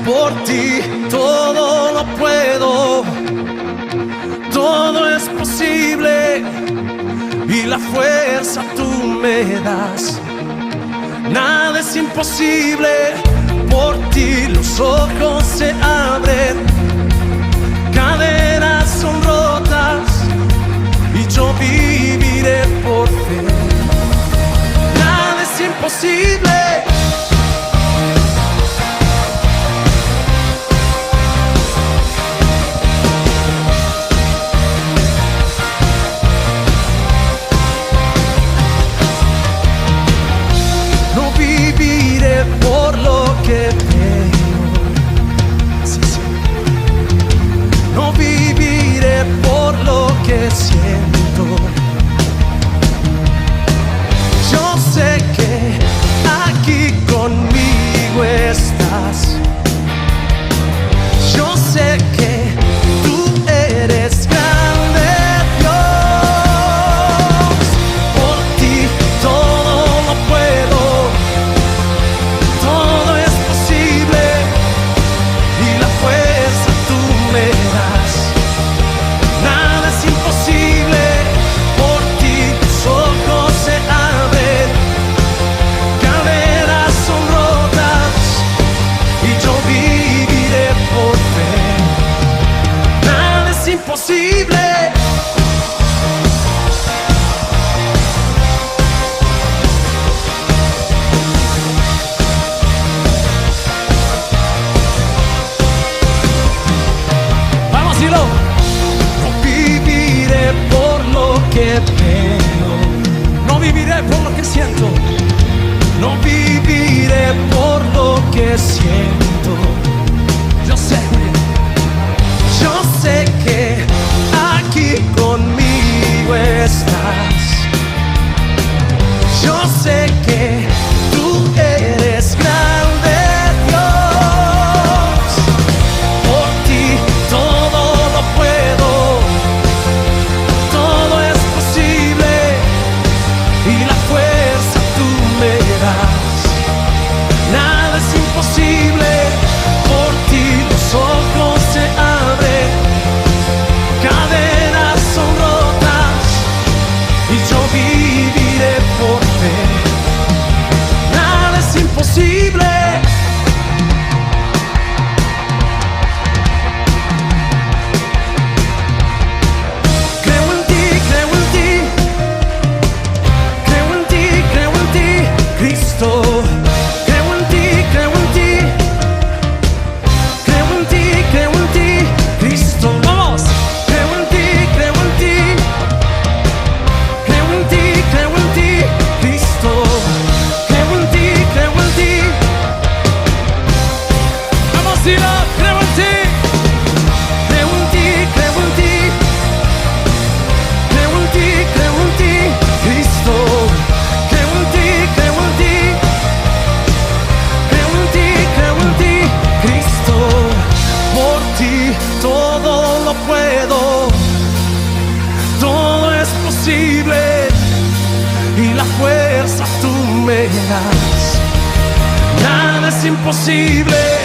Por ti todo lo puedo, todo es posible y la fuerza tú me das. Nada es imposible, por ti los ojos se abren, cadenas son rotas y yo viviré por fe. Nada es imposible. Por lo que veo, sí, sí. No viviré por lo que siento. Yo sé que aquí conmigo estás. Yo sé que tú eres grande, Dios. Por ti todo lo puedo. No viviré por lo que siento. No viviré por lo que siento. Yo sé que aquí conmigo estás. Yo sé que tú eres grande, Dios. Por ti todo lo puedo. Y la fuerza tú me das. Nada es imposible. Por ti los ojos se abren, cadenas son rotas y yo viviré por fe. Nada es imposible. Todo lo puedo, todo es posible y la fuerza tú me das. Nada es imposible.